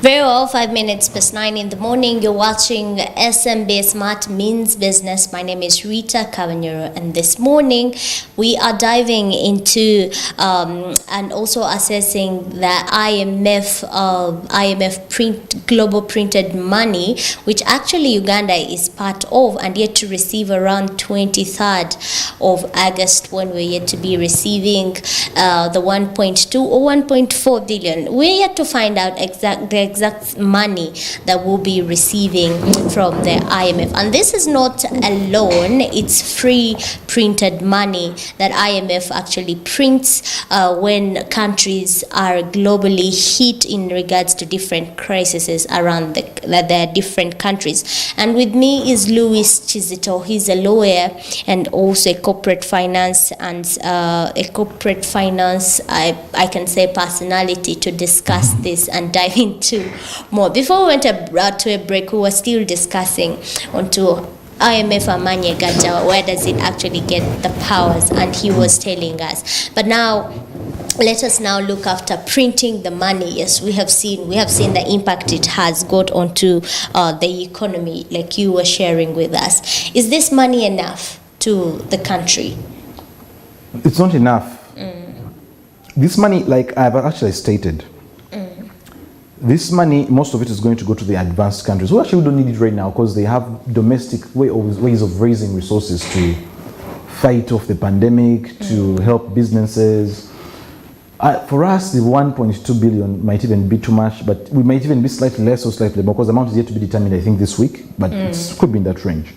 Very well, 5 minutes past 9 in the morning. You're watching SMB Smart Means Business. My name is RITAH, KABANYORO, and this morning we are diving into and also assessing the IMF global printed money, which actually Uganda is part of, and yet to receive around 23rd of August, when we're yet to be receiving the 1.2 or 1.4 billion. We're yet to find out the exact money that we'll be receiving from the IMF. And this is not a loan, it's free printed money that IMF actually prints when countries are globally hit in regards to different crises around their different countries. And with me is Louis Chizito. He's a lawyer and also a corporate finance and I can say personality to discuss this and dive into more. Before we went to a break, we were still discussing onto IMF Amanye Gaja, where does it actually get the powers, and he was telling us. But now let us now look after printing the money. Yes, we have seen the impact it has got onto the economy, like you were sharing with us. Is this money enough to the country? It's not enough. This money, like I've actually stated, this money, most of it is going to go to the advanced countries who actually don't need it right now because they have domestic ways of raising resources to fight off the pandemic, to help businesses. For us, the 1.2 billion might even be too much, but we might even be slightly less or slightly more because the amount is yet to be determined, I think, this week, but it could be in that range.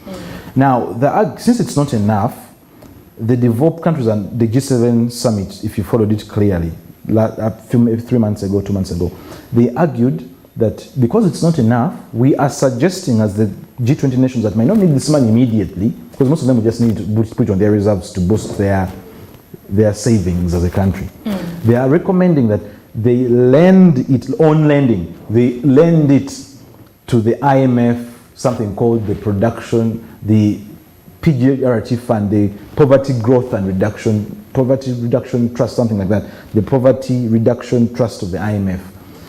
Now, since it's not enough, the developed countries and the G7 summit, if you followed it clearly, 3 months ago, 2 months ago, they argued that because it's not enough, we are suggesting as the G20 nations that might not need this money immediately, because most of them will just need to put on their reserves to boost their savings as a country. They are recommending that they lend it on lending. They lend it to the IMF, something called the PGRT fund, the Poverty Reduction Trust, something like that, the Poverty Reduction Trust of the IMF,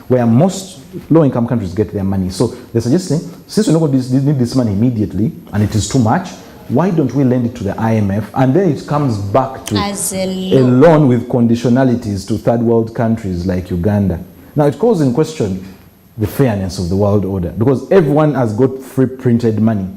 where most low-income countries get their money. So they're suggesting, since we're not going to need this money immediately, and it is too much, why don't we lend it to the IMF, and then it comes back to as a loan with conditionalities to third world countries like Uganda. Now it calls in question the fairness of the world order, because everyone has got free printed money.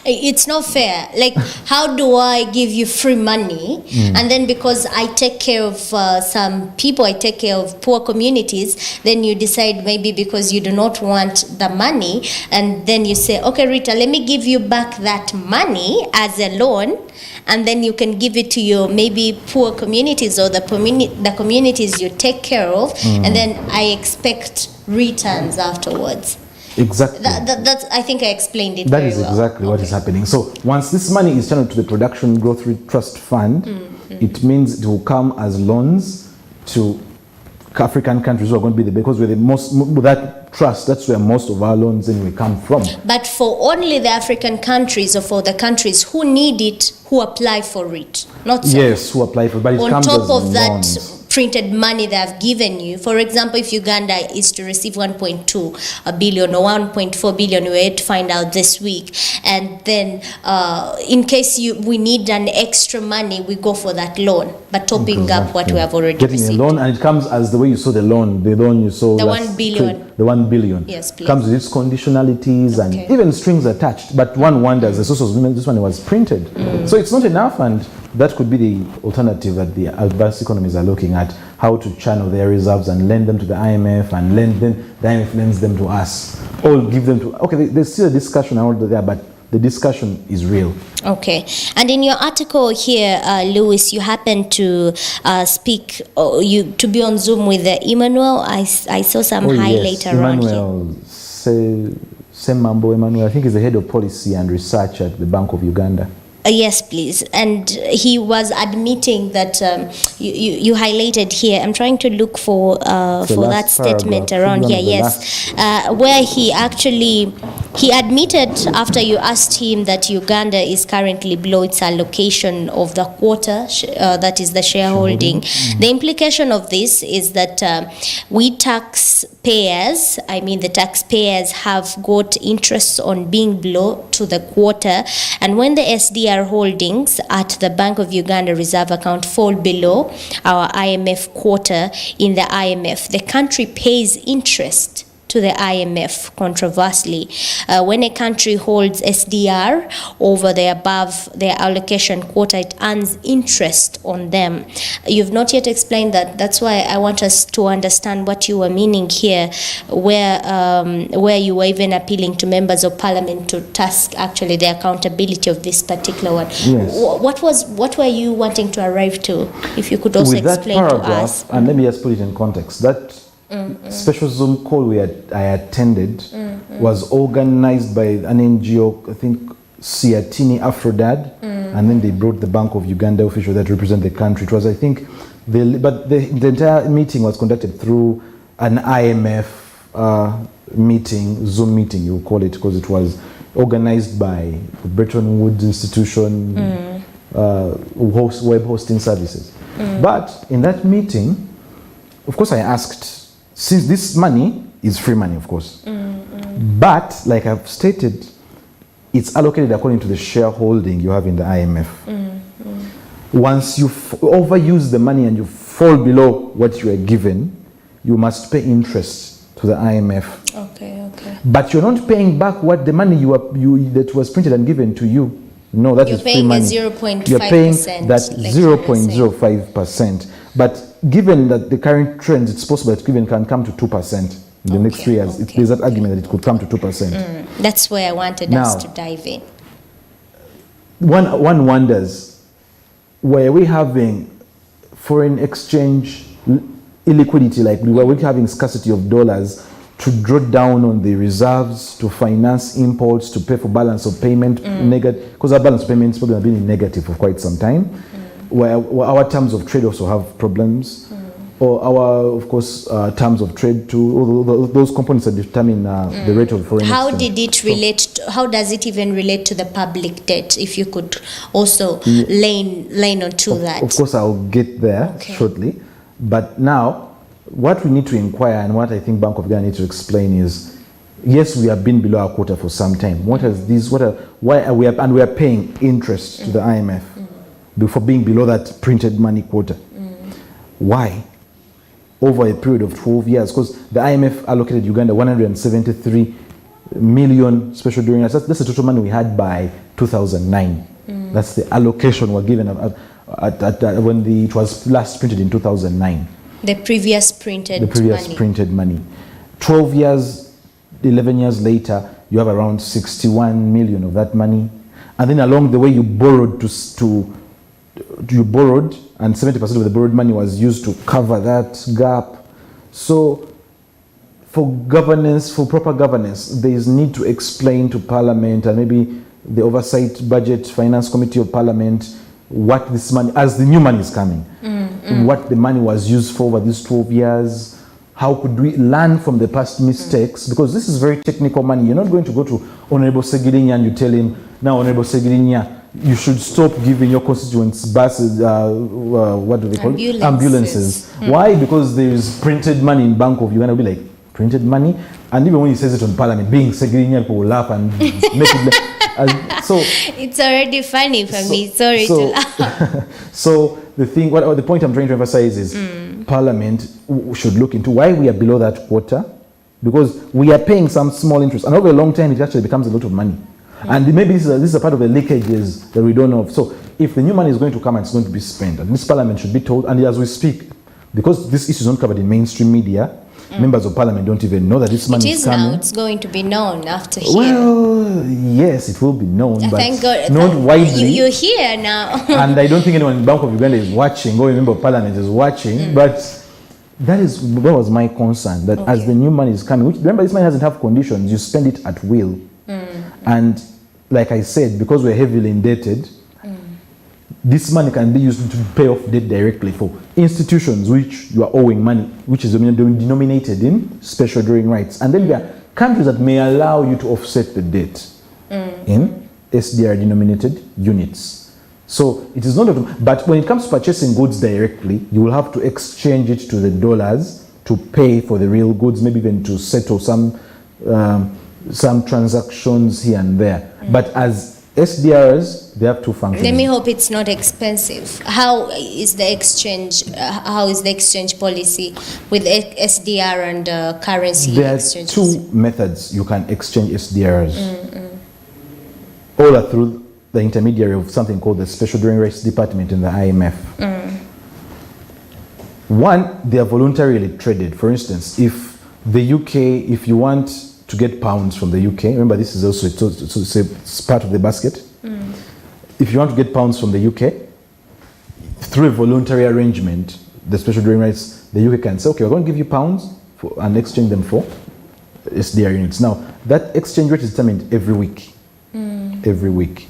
It's not fair. Like, how do I give you free money and then because I take care of some people, I take care of poor communities, then you decide maybe because you do not want the money, and then you say, okay, Rita, let me give you back that money as a loan, and then you can give it to your maybe poor communities or the communities you take care of, and then I expect returns afterwards. Exactly. That's, I think I explained it That very is well. exactly what is happening. So once this money is channeled to the Production Growth Trust Fund, it means it will come as loans to African countries who are going to be because we're the most, with that trust, that's where most of our loans anyway come from. But for only the African countries, or for the countries who need it, who apply for it, not so. Yes, who apply for it, but it on comes top as of that loans. printed money they have given you. For example, if Uganda is to receive 1.2 billion or 1.4 billion, we had to find out this week, and then in case we need an extra money, we go for that loan, but topping up what we have already getting received. a loan, and it comes as the way you saw the loan you saw the 1 billion. The 1 billion. Yes, please. Comes with its conditionalities and even strings attached. But one wonders, the source of this money was printed. So it's not enough, and that could be the alternative that the advanced economies are looking at, how to channel their reserves and lend them to the IMF, and the IMF lends them to us, or give them to, okay, there's still a discussion out there, but the discussion is real. Okay. And in your article here, Louis, you happen to speak, to be on Zoom with Emmanuel. I saw some highlight around Emmanuel, Semambo Emmanuel, I think he's the head of policy and research at the Bank of Uganda. Yes, please. And he was admitting that you highlighted here. I'm trying to look for that statement around here. Yes, where he actually He admitted after you asked him that Uganda is currently below its allocation of the quota, that is the shareholding. The implication of this is that we taxpayers, I mean the taxpayers, have got interest on being below to the quota, and when the SDR holdings at the Bank of Uganda reserve account fall below our IMF quota in the IMF, the country pays interest to the IMF. Controversially, when a country holds SDR over the above their allocation quota, it earns interest on them. You've not yet explained that. That's why I want us to understand what you were meaning here, where you were even appealing to members of parliament to task actually the accountability of this particular one. Yes. What were you wanting to arrive to? If you could also With that explain to paragraph, us. and let me just put it in context, that special Zoom call I attended was organized by an NGO, I think Siatini Afrodad, and then they brought the Bank of Uganda official that represent the country. It was, I think, the entire meeting was conducted through an IMF meeting, Zoom meeting, you call it, because it was organized by the Bretton Woods Institution, web hosting services. But in that meeting, of course, I asked, since this money is free money, of course, but like I've stated, it's allocated according to the shareholding you have in the IMF. Once you overuse the money and you fall below what you are given, you must pay interest to the IMF. Okay. But you're not paying back what the money that was printed and given to you. No, that is free money. You're paying 0.5%. You're paying that 0.05%. But given that the current trends, it's possible that even can come to 2% in the next 3 years. There's that argument that it could come to 2%. That's where I wanted us to dive in. One wonders, were we having foreign exchange illiquidity, like were we having scarcity of dollars to draw down on the reserves, to finance imports, to pay for balance of payment, negative, because our balance of payments probably have been in negative for quite some time, where our terms of trade also have problems, or our, of course, terms of trade too, those components that determine the rate of foreign exchange. How did it relate, how does it even relate to the public debt, if you could also lane onto that? Of course, I'll get there shortly, but now, what we need to inquire and what I think Bank of Uganda needs to explain is, yes, we have been below our quota for some time. Why are we and we are paying interest to the IMF before being below that printed money quota? Why? Over a period of 12 years, because the IMF allocated Uganda 173 million special drawing rights. That's the total money we had by 2009. That's the allocation we're given when it was last printed in 2009. The previous printed money. 12 years, 11 years later, you have around 61 million of that money. And then along the way, you borrowed you borrowed, and 70% of the borrowed money was used to cover that gap. So for governance, for proper governance, there is need to explain to Parliament and maybe the Oversight Budget Finance Committee of Parliament what this money, as the new money is coming, what the money was used for over these 12 years. How could we learn from the past mistakes? Because this is very technical money. You're not going to go to Honorable Segirinya and you tell him, now Honorable Segirinya, you should stop giving your constituents buses, what do they call it? Ambulances. Why? Because there is printed money in Bank of Uganda. Will be like, printed money? And even when he says it on Parliament, being Segirinya, people will laugh and make it. So it's already funny for me. Sorry to laugh. So the point I'm trying to emphasize is Parliament should look into why we are below that quota, because we are paying some small interest, and over a long time it actually becomes a lot of money. And maybe this is a part of the leakages that we don't know of. So if the new money is going to come and it's going to be spent, and this Parliament should be told, and as we speak, because this issue is not covered in mainstream media, members of Parliament don't even know that this money is coming. Now, it's going to be known after here. Well, yes, it will be known, but thank God, not widely. You're here now. And I don't think anyone in Bank of Uganda is watching, or a member of Parliament is watching, but that was my concern, that as the new money is coming, which, remember, this money doesn't have conditions, you spend it at will. And like I said, because we're heavily indebted, this money can be used to pay off debt directly for institutions which you are owing money, which is denominated in special drawing rights. And then there are countries that may allow you to offset the debt in SDR denominated units. So it is not, but when it comes to purchasing goods directly, you will have to exchange it to the dollars to pay for the real goods, maybe even to settle some transactions here and there. But as SDRs, they have two functions. Let me hope it's not expensive. How is the exchange? How is the exchange policy with SDR and currency There are exchange? two methods you can exchange SDRs. All are through the intermediary of something called the Special Drawing Rights Department in the IMF. One, they are voluntarily traded. For instance, if the UK, if you want to get pounds from the UK, remember this is also it's part of the basket. If you want to get pounds from the UK, through a voluntary arrangement, the Special Drawing Rights, the UK can say, okay, we're going to give you pounds and exchange them for SDR units. Now, that exchange rate is determined every week. Every week.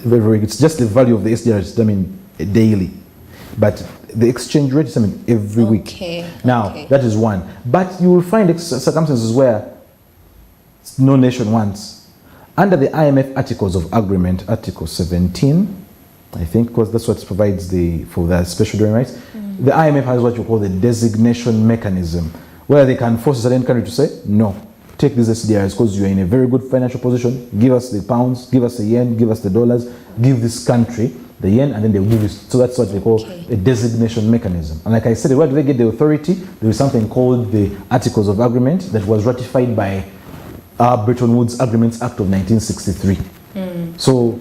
Every week. It's just the value of the SDR is determined daily. But the exchange rate is determined every week. Now, that is one. But you will find circumstances where no nation wants. Under the IMF Articles of Agreement, Article 17, I think, because that's what provides for the special drawing rights, the IMF has what you call the designation mechanism, where they can force a certain country to say, no, take these SDRs because you're in a very good financial position, give us the pounds, give us the yen, give us the dollars, give this country the yen, and then they'll give you. So that's what they call a designation mechanism. And like I said, where do they get the authority? There is something called the Articles of Agreement that was ratified by our Bretton Woods Agreements Act of 1963. So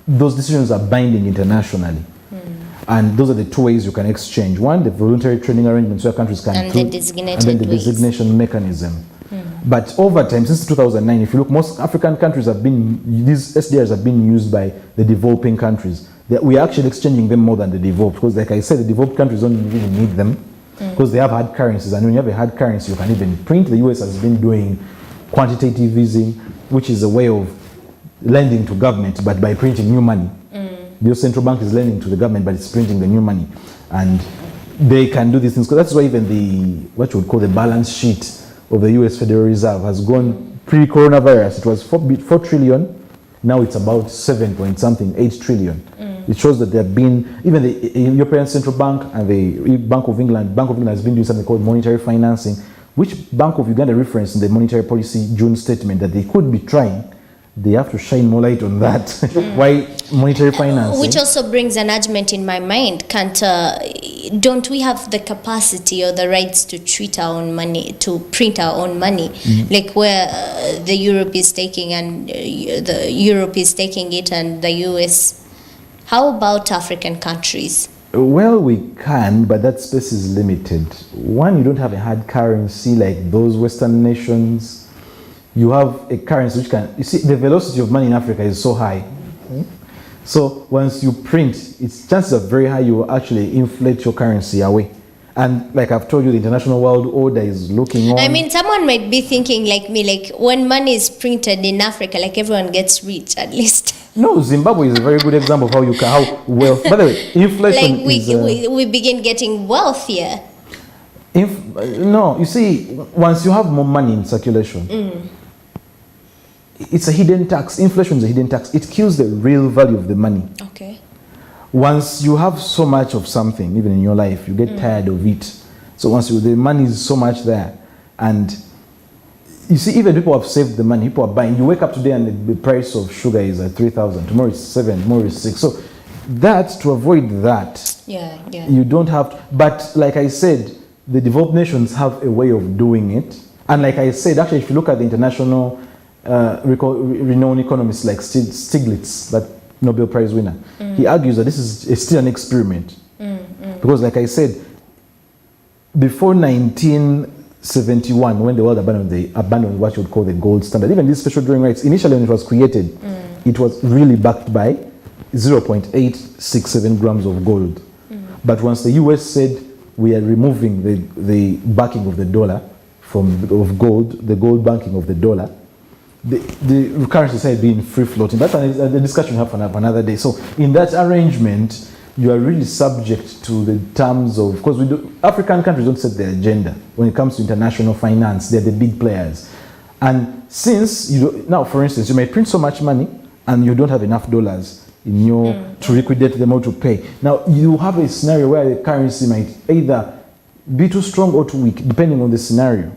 those decisions are binding internationally. And those are the two ways you can exchange. One, the voluntary trading arrangements where countries can and do, the designated and then the ways. designation mechanism. But over time, since 2009, if you look, most African countries have been, these SDRs have been used by the developing countries. We are actually exchanging them more than the developed, because like I said, the developed countries don't really need them because they have hard currencies. And when you have a hard currency, you can even print. The US has been doing quantitative easing, which is a way of lending to government, but by printing new money. The US central bank is lending to the government, but it's printing the new money. And they can do these things. Because that's why even what you would call the balance sheet of the US Federal Reserve has gone pre-coronavirus. It was 4 trillion. Now it's about 7 point something, 8 trillion. It shows that there have been, even the European Central Bank and the Bank of England has been doing something called monetary financing, which Bank of Uganda referenced in the monetary policy June statement that they could be trying. They have to shine more light on that. Why monetary financing? Which also brings an argument in my mind. Don't we have the capacity or the rights to treat our own money, to print our own money, like where the Europe is taking and the Europe is taking it and the US? How about African countries? Well, we can, but that space is limited. One, you don't have a hard currency like those Western nations. You have a currency which can, you see, the velocity of money in Africa is so high. So once you print, chances are very high you will actually inflate your currency away. And like I've told you, the international world order is looking on. I mean, someone might be thinking like me, like when money is printed in Africa, like everyone gets rich at least. No, Zimbabwe is a very good example of how wealth. By the way, inflation like we begin getting wealthier. No, you see, once you have more money in circulation, it's a hidden tax. Inflation is a hidden tax. It kills the real value of the money. Okay. Once you have so much of something, even in your life, you get tired of it. So once the money is so much there, and you see, even people have saved the money. People are buying. You wake up today and the price of sugar is at 3,000. Tomorrow it's 7. Tomorrow it's 6. So to avoid that, you don't have to. But like I said, the developed nations have a way of doing it. And like I said, actually, if you look at the international renowned economists like Stiglitz, that Nobel Prize winner, he argues that this is still an experiment. Because like I said, before 1971, when the world abandoned what you would call the gold standard, even these special drawing rights, initially when it was created, it was really backed by 0.867 grams of gold. But once the US said, we are removing the backing of the dollar of gold, the gold backing of the dollar, the currency started being free floating. That's a discussion we have for another day. So in that arrangement, you are really subject to the terms of, because African countries don't set their agenda when it comes to international finance. They're the big players. And since, now for instance, you may print so much money and you don't have enough dollars in your, to liquidate them or to pay. Now you have a scenario where the currency might either be too strong or too weak, depending on the scenario.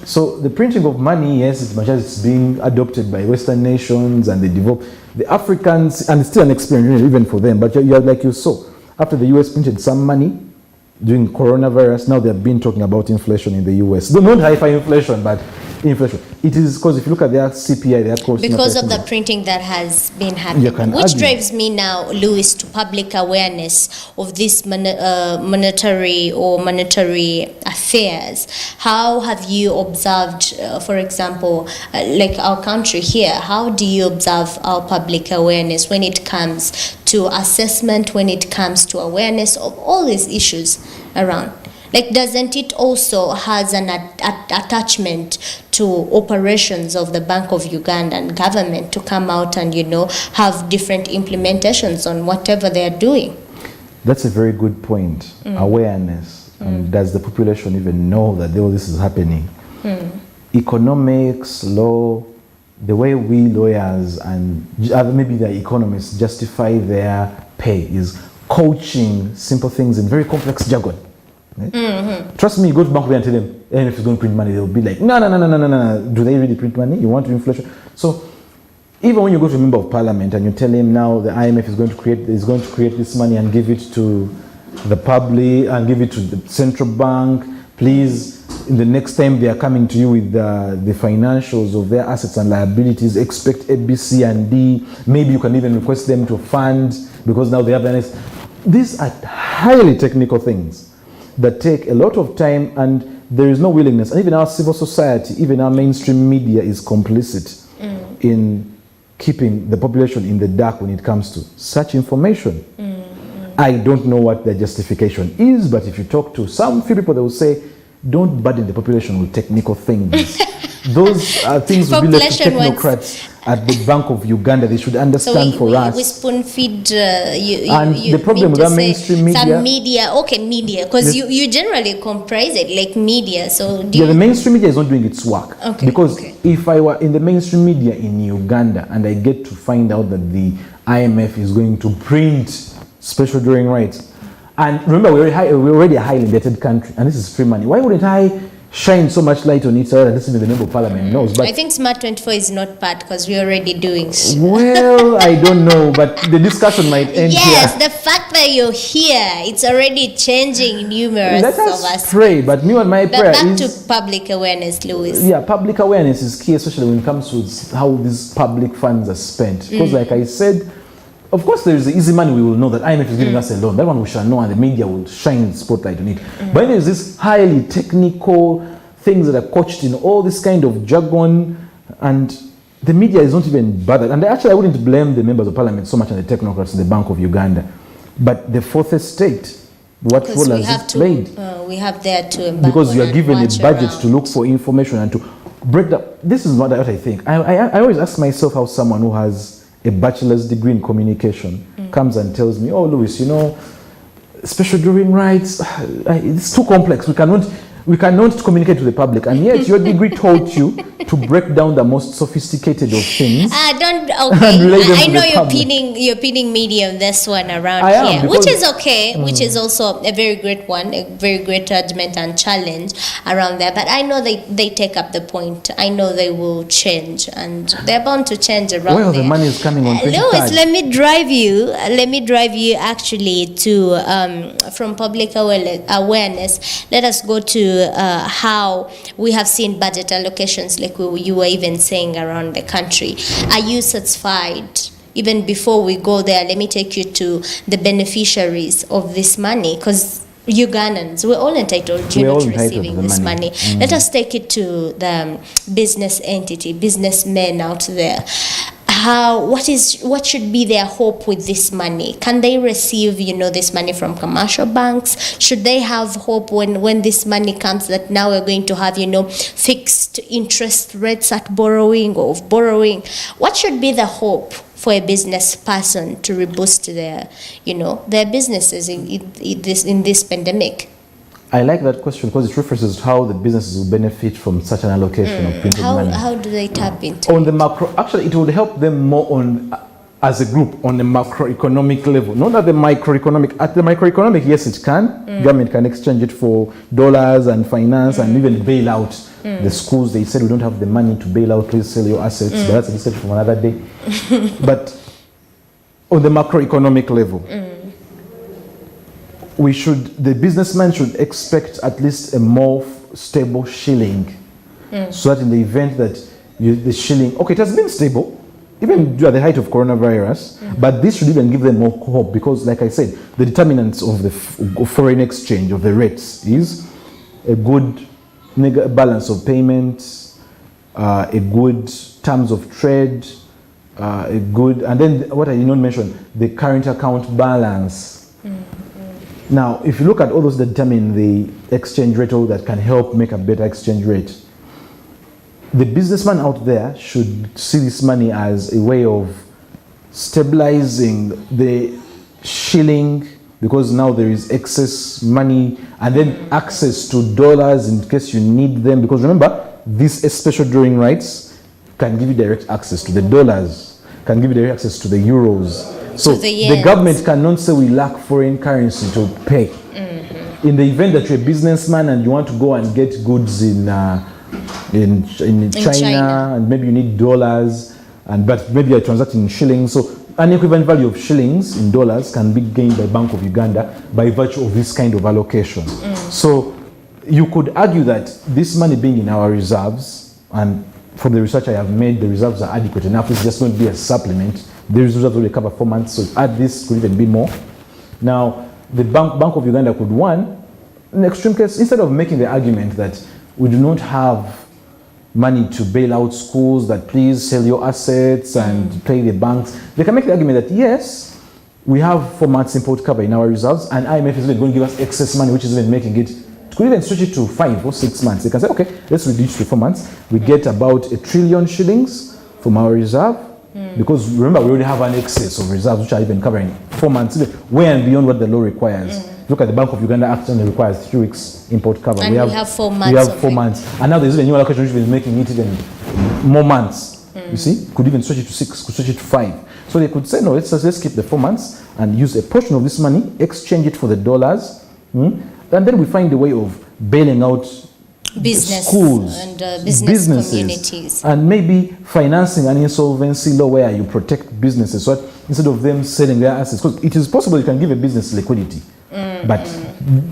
So the printing of money, yes, as much as it's being adopted by Western nations and the Africans, and it's still an experience even for them, but you're like you saw, after the US printed some money during coronavirus, now they've been talking about inflation in the US. Not hyperinflation, but inflation. It is because if you look at their CPI, their cost, because of the printing that has been happening, which drives me now, Louis, to public awareness of this monetary affairs. How have you observed, for example, like our country here, how do you observe our public awareness when it comes to assessment, when it comes to awareness of all these issues around? Like, doesn't it also has an attachment to operations of the Bank of Uganda and government to come out and, have different implementations on whatever they are doing? That's a very good point. Awareness. And does the population even know that all this is happening? Economics, law, the way we lawyers and maybe the economists justify their pay is coaching simple things in very complex jargon. Trust me, you go to bank and tell them, if it's going to print money, they'll be like, no. Do they really print money? You want to inflation? So even when you go to a member of parliament and you tell him now the IMF is going to create this money and give it to the public and give it to the central bank, please, in the next time they are coming to you with the financials of their assets and liabilities, expect A, B, C, and D. Maybe you can even request them to fund because now they have these are highly technical things that take a lot of time, and there is no willingness. And even our civil society, even our mainstream media is complicit in keeping the population in the dark when it comes to such information. I don't know what their justification is, but if you talk to some few people, they will say, don't burden the population with technical things. Those are things will be left to technocrats at the Bank of Uganda. They should understand us. We spoon feed the problem with our mainstream media. Some media, because you generally comprise it like media. So the mainstream media is not doing its work. If I were in the mainstream media in Uganda and I get to find out that the IMF is going to print special drawing rights, and remember we're already a highly indebted country, and this is free money. Why wouldn't I shine so much light on it so that the member of parliament knows? But I think Smart 24 is not part because we're already doing so. Well, I don't know, but the discussion might end here. Yes, the fact that you're here, it's already changing numerous Let us of us. Pray, but me and my prayer back is... to public awareness, Louis. Yeah, public awareness is key, especially when it comes to how these public funds are spent. Because like I said, of course, there is the easy money. We will know that IMF is giving us a loan. That one we shall know, and the media will shine the spotlight on it. But there is this highly technical things that are coached in all this kind of jargon, and the media is not even bothered. And actually, I wouldn't blame the members of parliament so much on the technocrats in the Bank of Uganda. But the fourth estate, what role has it played? We have there to because you are given a budget to look for information and to break down. This is not what I think. I always ask myself how someone who has a bachelor's degree in communication comes and tells me, oh, Louis, special drawing rights, it's too complex. We cannot communicate to the public, and yet your degree taught you to break down the most sophisticated of things. I know you're pinning me on this one around here, which is okay, which is also a very great one, a very great judgment and challenge around there. But I know they take up the point. I know they will change, and they're bound to change around there. Well, the money is coming on 23rd. Louis, let me drive you actually to from public awareness. Let us go to how we have seen budget allocations, like you were even saying, around the country. Are you satisfied? Even before we go there, let me take you to the beneficiaries of this money, because Ugandans, we're all entitled to receiving this money. Let us take it to the business entity, businessmen out there. what should be their hope with this money? Can they receive, this money from commercial banks? Should they have hope when this money comes that now we're going to have, fixed interest rates at borrowing or of borrowing? What should be the hope for a business person to reboost their businesses in this pandemic? I like that question because it references how the businesses will benefit from such an allocation of printed money. How do they tap into on the macro? Actually, it would help them more as a group on the macroeconomic level, not at the microeconomic. At the microeconomic, yes, it can. Government can exchange it for dollars and finance and even bail out the schools. They said we don't have the money to bail out. Please sell your assets. But that's a discussion from another day. But on the macroeconomic level. The businessman should expect at least a more stable shilling, so that in the event that the shilling, okay, it has been stable, even at the height of coronavirus, but this should even give them more hope because, like I said, the determinants of the foreign exchange, of the rates, is a good balance of payments, a good terms of trade, and then what I did not mention, the current account balance. Now, if you look at all those that determine the exchange rate or that can help make a better exchange rate, the businessman out there should see this money as a way of stabilizing the shilling because now there is excess money and then access to dollars in case you need them. Because remember, these special drawing rights can give you direct access to the dollars, can give you direct access to the euros. So the government cannot say we lack foreign currency to pay. In the event that you're a businessman and you want to go and get goods in China and maybe you need dollars, but maybe you're transacting in shillings. So an equivalent value of shillings in dollars can be gained by Bank of Uganda by virtue of this kind of allocation. So you could argue that this money being in our reserves, and from the research I have made, the reserves are adequate enough. It's just going to be a supplement. The reserves will cover 4 months, so add this could even be more. Now, the Bank of Uganda could, in the extreme case, instead of making the argument that we do not have money to bail out schools, that please sell your assets and pay the banks, they can make the argument that yes, we have 4 months import cover in our reserves, and IMF is going to give us excess money, which is even making it, could even switch it to 5 or 6 months. They can say, okay, let's reduce to 4 months. We get about 1 trillion shillings from our reserve. Because remember, we already have an excess of reserves which are even covering 4 months, way and beyond what the law requires. Look at the Bank of Uganda Act, only requires 3 weeks import cover. And we have 4 months. We have 4 months. And now there's even a new allocation which is making it even more months. You see? Could even switch it to 6, could switch it to 5. So they could say, no, let's keep the 4 months and use a portion of this money, exchange it for the dollars, and then we find a way of bailing out business schools and businesses, communities, and maybe financing an insolvency law where you protect businesses, so that instead of them selling their assets, because it is possible you can give a business liquidity, but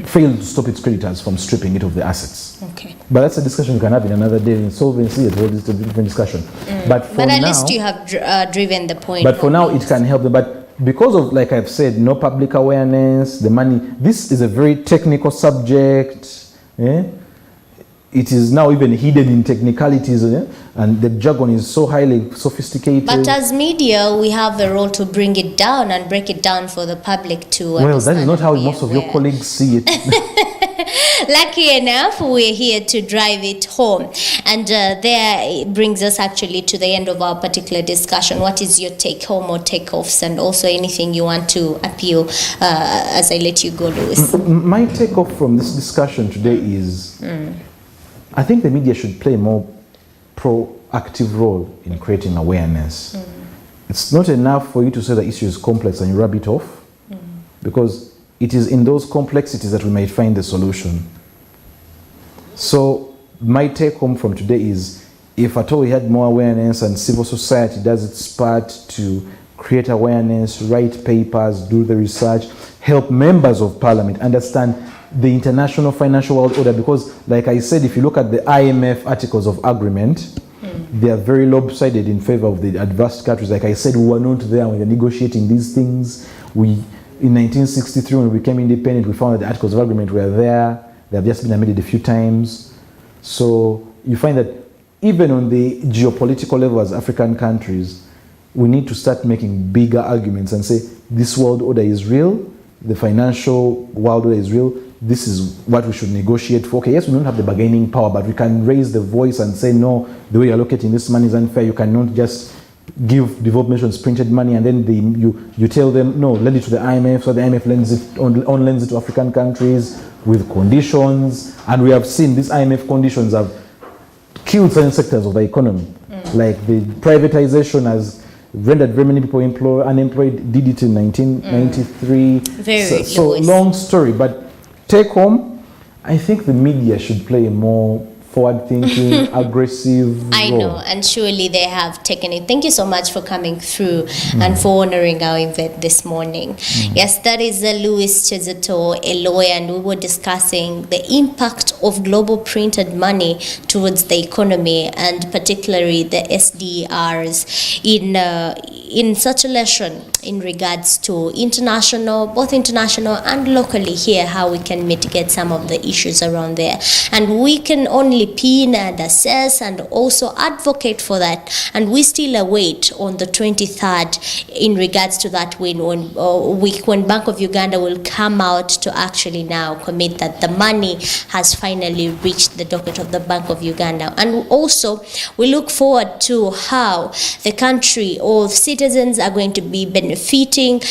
fail to stop its creditors from stripping it of the assets. Okay. But that's a discussion we can have in another day. Insolvency, it's a different discussion. But at least you have driven the point. But for now, it can help them. But because of, like I've said, no public awareness, the money, this is a very technical subject. It is now even hidden in technicalities, and the jargon is so highly sophisticated. But as media, we have a role to bring it down and break it down for the public to understand. Well, that is not how most of your colleagues see it. Lucky enough, we're here to drive it home. And there it brings us actually to the end of our particular discussion. What is your take-home or take-offs, and also anything you want to appeal as I let you go, Louis? My take-off from this discussion today is I think the media should play a more proactive role in creating awareness. It's not enough for you to say the issue is complex and you rub it off, because it is in those complexities that we might find the solution. So my take home from today is, if at all we had more awareness and civil society does its part to create awareness, write papers, do the research, help members of parliament understand the international financial world order, because like I said, if you look at the IMF articles of agreement, they are very lopsided in favor of the advanced countries. Like I said, we were not there when we were negotiating these things. In 1963, when we became independent, we found that the articles of agreement were there. They have just been amended a few times. So you find that even on the geopolitical level as African countries, we need to start making bigger arguments and say this world order is real, the financial world order is real, this is what we should negotiate for. Okay, yes, we don't have the bargaining power, but we can raise the voice and say, no, the way you're allocating this money is unfair. You cannot just give developed nations printed money and then you tell them, no, lend it to the IMF, so the IMF lends it to African countries with conditions. And we have seen these IMF conditions have killed certain sectors of the economy. Like the privatization has rendered very many people unemployed, did it in 1993. Very so long story, but take home, I think the media should play a more forward-thinking, aggressive role. I know, and surely they have taken it. Thank you so much for coming through and for honoring our event this morning. Yes, that is Louis Chezeto, a lawyer, and we were discussing the impact of global printed money towards the economy, and particularly the SDRs in such a lesson in regards to both international and locally here, how we can mitigate some of the issues around there. And we can only pin and assess and also advocate for that. And we still await on the 23rd in regards to that when Bank of Uganda will come out to actually now commit that the money has finally reached the docket of the Bank of Uganda. And also we look forward to how the country or citizens are going to be benefiting,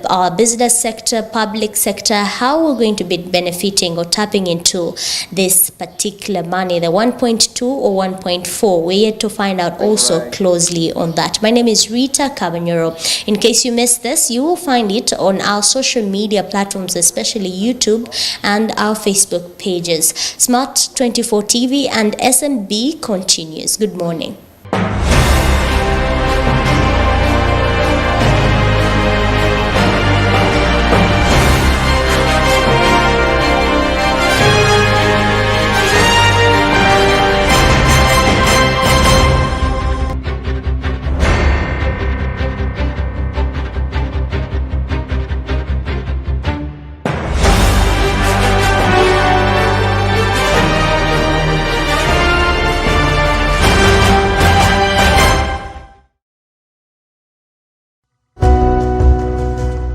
our business sector, public sector, how we're going to be benefiting or tapping into this particular money, the 1.2 or 1.4. We're yet to find out also closely on that. My name is RITAH KABANYORO. In case you missed this, you will find it on our social media platforms, especially YouTube and our Facebook pages. Smart 24 TV and SMB continues. Good morning.